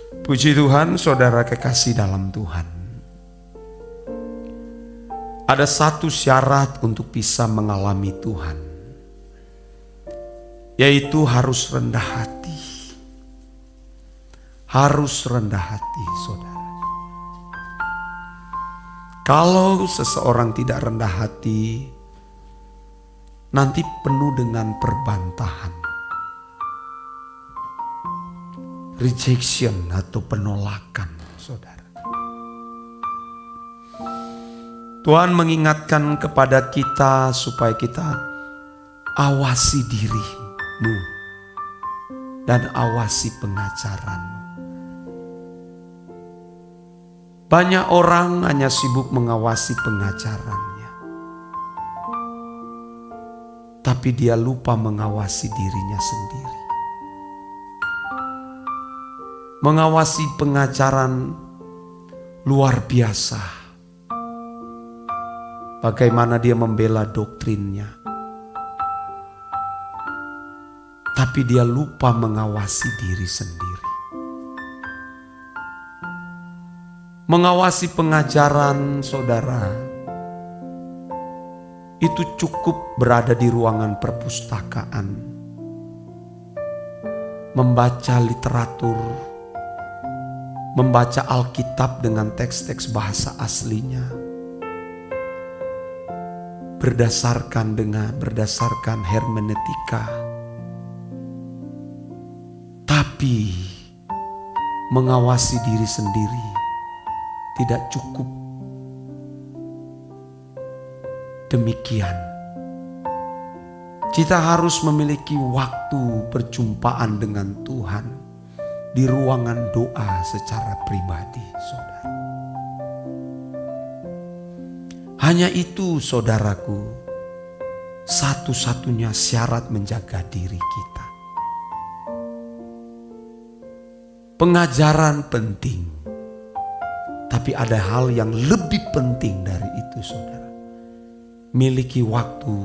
Puji Tuhan, saudara kekasih dalam Tuhan. Ada satu syarat untuk bisa mengalami Tuhan, yaitu harus rendah hati. Harus rendah hati, saudara. Kalau seseorang tidak rendah hati, nanti penuh dengan perbantahan, rejection atau penolakan, saudara. Tuhan mengingatkan kepada kita supaya kita awasi dirimu dan awasi pengajaranmu. Banyak orang hanya sibuk mengawasi pengajarannya, tapi dia lupa mengawasi dirinya sendiri. Mengawasi pengajaran luar biasa. Bagaimana dia membela doktrinnya, tapi dia lupa mengawasi diri sendiri. Mengawasi pengajaran, saudara, itu cukup berada di ruangan perpustakaan, membaca literatur, membaca Alkitab dengan teks-teks bahasa aslinya, berdasarkan hermeneutika. Tapi mengawasi diri sendiri tidak cukup. Demikian, kita harus memiliki waktu perjumpaan dengan Tuhan di ruangan doa secara pribadi, saudara. Hanya itu, saudaraku, satu-satunya syarat menjaga diri kita. Pengajaran penting, tapi ada hal yang lebih penting dari itu, saudara. Miliki waktu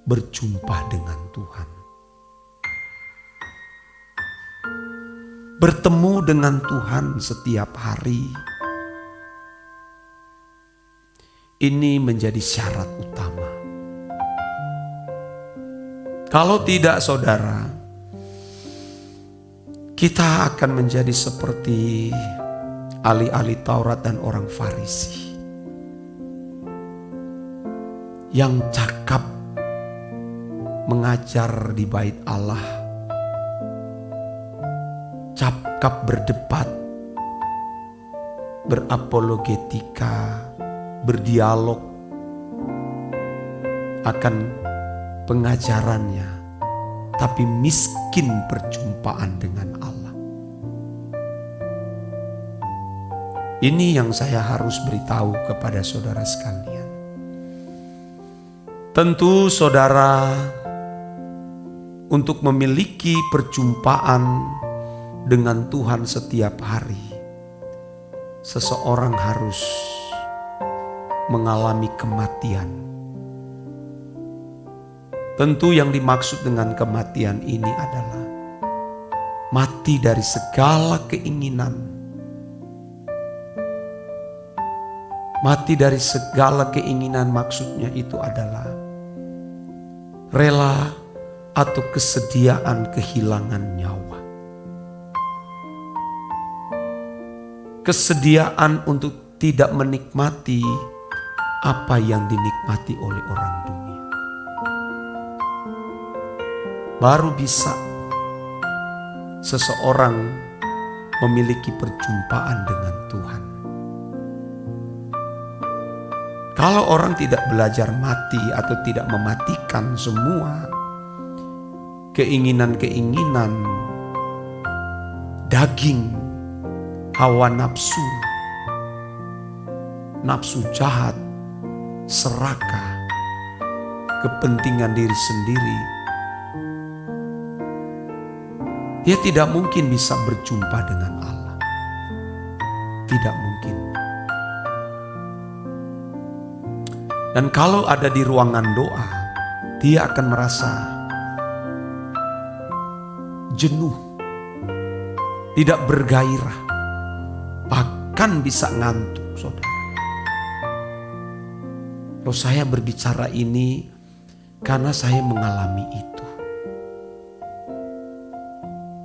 berjumpa dengan Tuhan. Bertemu dengan Tuhan setiap hari. Ini menjadi syarat utama. Kalau tidak, saudara, kita akan menjadi seperti ahli-ahli Taurat dan orang Farisi yang cakap mengajar di bait Allah, cakap berdebat, berapologetika, berdialog akan pengajarannya, tapi miskin perjumpaan dengan Allah. Ini yang saya harus beritahu kepada saudara sekalian. Tentu saudara, untuk memiliki perjumpaan dengan Tuhan setiap hari, seseorang harus mengalami kematian. Tentu yang dimaksud dengan kematian ini adalah mati dari segala keinginan. Mati dari segala keinginan maksudnya itu adalah rela atau kesediaan kehilangan nyawa. Kesediaan untuk tidak menikmati apa yang dinikmati oleh orang dunia. Baru bisa seseorang memiliki perjumpaan dengan Tuhan. Kalau orang tidak belajar mati atau tidak mematikan semua keinginan-keinginan daging, hawa nafsu, nafsu jahat, serakah, kepentingan diri sendiri, dia tidak mungkin bisa berjumpa dengan Allah. Tidak mungkin. Dan kalau ada di ruangan doa, dia akan merasa jenuh, tidak bergairah, bahkan bisa ngantuk, saudara. Loh, saya berbicara ini karena saya mengalami itu.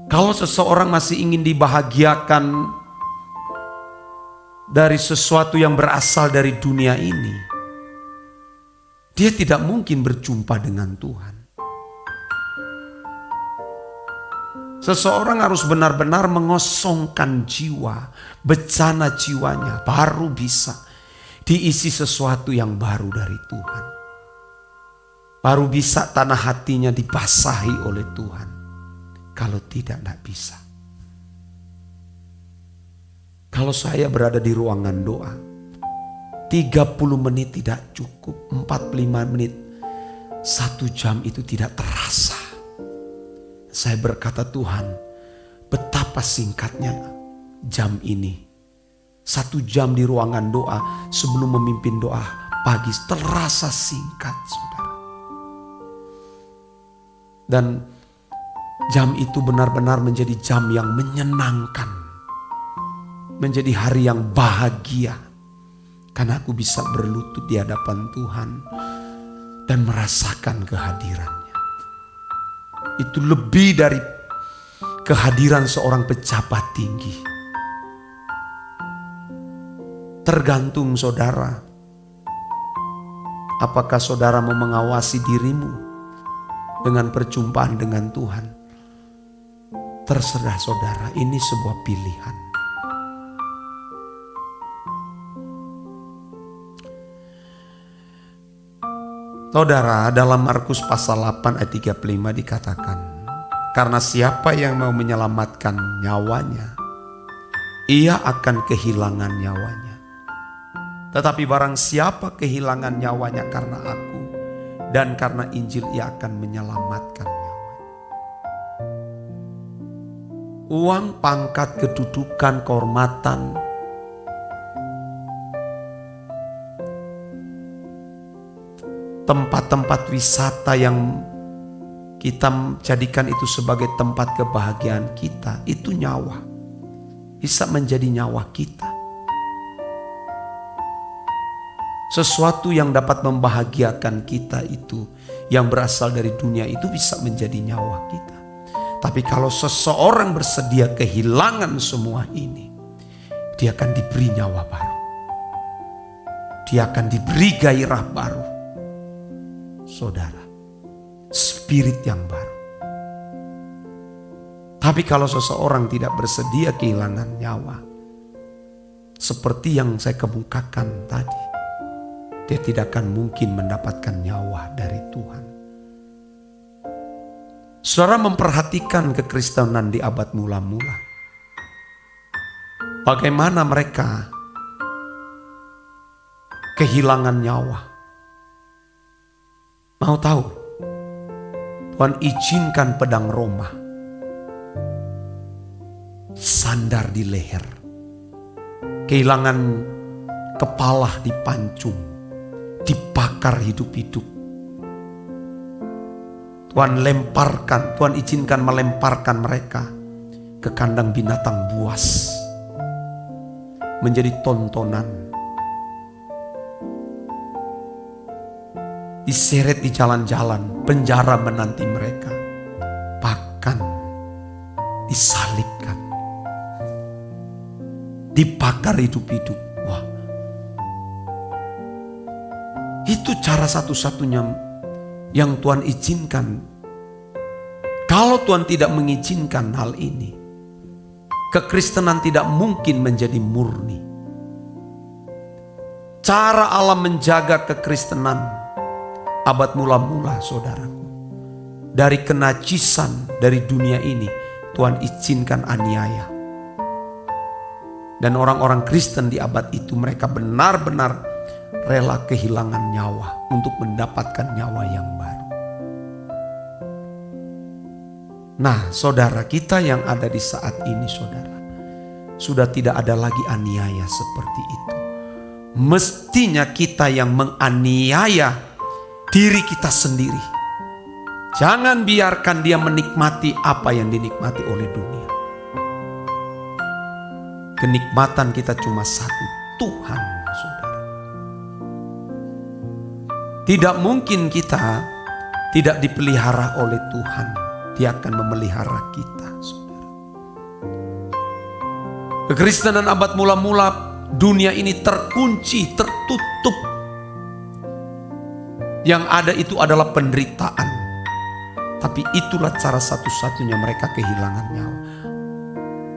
Kalau seseorang masih ingin dibahagiakan dari sesuatu yang berasal dari dunia ini, dia tidak mungkin berjumpa dengan Tuhan. Seseorang harus benar-benar mengosongkan jiwa, bencana jiwanya, baru bisa diisi sesuatu yang baru dari Tuhan. Baru bisa tanah hatinya dibasahi oleh Tuhan. Kalau tidak bisa. Kalau saya berada di ruangan doa, 30 menit tidak cukup, 45 menit, 1 jam itu tidak terasa. Saya berkata, Tuhan, betapa singkatnya jam ini. 1 jam di ruangan doa sebelum memimpin doa pagi terasa singkat, saudara. Dan jam itu benar-benar menjadi jam yang menyenangkan. Menjadi hari yang bahagia. Karena aku bisa berlutut di hadapan Tuhan dan merasakan kehadirannya. Itu lebih dari kehadiran seorang pejabat tinggi. Tergantung saudara. Apakah saudara mau mengawasi dirimu dengan perjumpaan dengan Tuhan? Terserah saudara, ini sebuah pilihan. Saudara, dalam Markus pasal 8 ayat 35 dikatakan, karena siapa yang mau menyelamatkan nyawanya, ia akan kehilangan nyawanya. Tetapi barang siapa kehilangan nyawanya karena aku dan karena Injil, ia akan menyelamatkan nyawanya. Uang, pangkat, kedudukan, kehormatan, tempat-tempat wisata yang kita jadikan itu sebagai tempat kebahagiaan kita, itu nyawa. Bisa menjadi nyawa kita. Sesuatu yang dapat membahagiakan kita itu, yang berasal dari dunia itu bisa menjadi nyawa kita. Tapi kalau seseorang bersedia kehilangan semua ini, dia akan diberi nyawa baru. Dia akan diberi gairah baru. Saudara, spirit yang baru. Tapi kalau seseorang tidak bersedia kehilangan nyawa, seperti yang saya kemukakan tadi, dia tidak akan mungkin mendapatkan nyawa dari Tuhan. Saudara memperhatikan kekristenan di abad mula-mula. Bagaimana mereka kehilangan nyawa. Mau tahu? Tuhan izinkan pedang Roma sandar di leher. Kehilangan kepala dipancung, dibakar hidup-hidup. Tuhan izinkan melemparkan mereka ke kandang binatang buas. Menjadi tontonan. Diseret di jalan-jalan, penjara menanti mereka. Bahkan disalibkan. Dibakar hidup-hidup. Wah. Itu cara satu-satunya yang Tuhan izinkan. Kalau Tuhan tidak mengizinkan hal ini, kekristenan tidak mungkin menjadi murni. Cara Allah menjaga kekristenan abad mula-mula, saudaraku, dari kenajisan dari dunia ini, Tuhan izinkan aniaya. Dan orang-orang Kristen di abad itu, mereka benar-benar rela kehilangan nyawa untuk mendapatkan nyawa yang baru. Nah, saudara kita yang ada di saat ini, saudara, sudah tidak ada lagi aniaya seperti itu. Mestinya kita yang menganiaya diri kita sendiri. Jangan biarkan dia menikmati apa yang dinikmati oleh dunia. Kenikmatan kita cuma satu, Tuhan, saudara. Tidak mungkin kita tidak dipelihara oleh Tuhan. Dia akan memelihara kita, saudara. Kekristenan abad mula-mula, dunia ini terkunci, tertutup. Yang ada itu adalah penderitaan. Tapi itulah cara satu-satunya mereka kehilangan nyawa.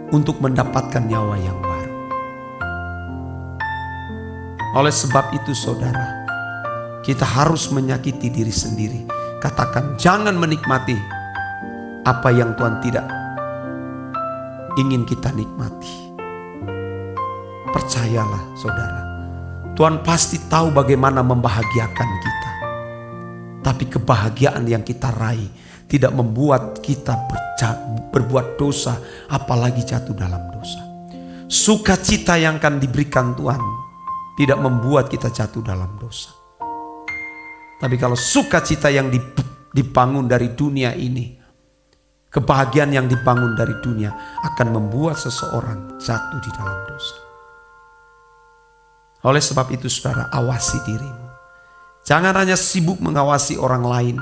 Untuk mendapatkan nyawa yang baru. Oleh sebab itu saudara, kita harus menyakiti diri sendiri. Katakan jangan menikmati apa yang Tuhan tidak ingin kita nikmati. Percayalah saudara, Tuhan pasti tahu bagaimana membahagiakan kita. Tapi kebahagiaan yang kita raih tidak membuat kita berbuat dosa, apalagi jatuh dalam dosa. Sukacita yang akan diberikan Tuhan tidak membuat kita jatuh dalam dosa. Tapi kalau sukacita yang dibangun dari dunia ini, kebahagiaan yang dibangun dari dunia akan membuat seseorang jatuh di dalam dosa. Oleh sebab itu saudara, awasi dirimu. Jangan hanya sibuk mengawasi orang lain,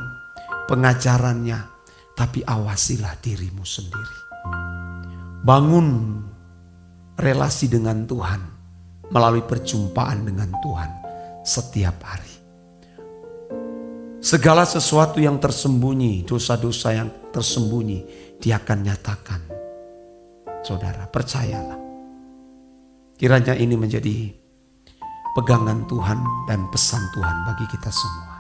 pengajarannya, tapi awasilah dirimu sendiri. Bangun relasi dengan Tuhan melalui perjumpaan dengan Tuhan setiap hari. Segala sesuatu yang tersembunyi, dosa-dosa yang tersembunyi, Dia akan nyatakan. Saudara, percayalah. Kiranya ini menjadi pegangan Tuhan dan pesan Tuhan bagi kita semua.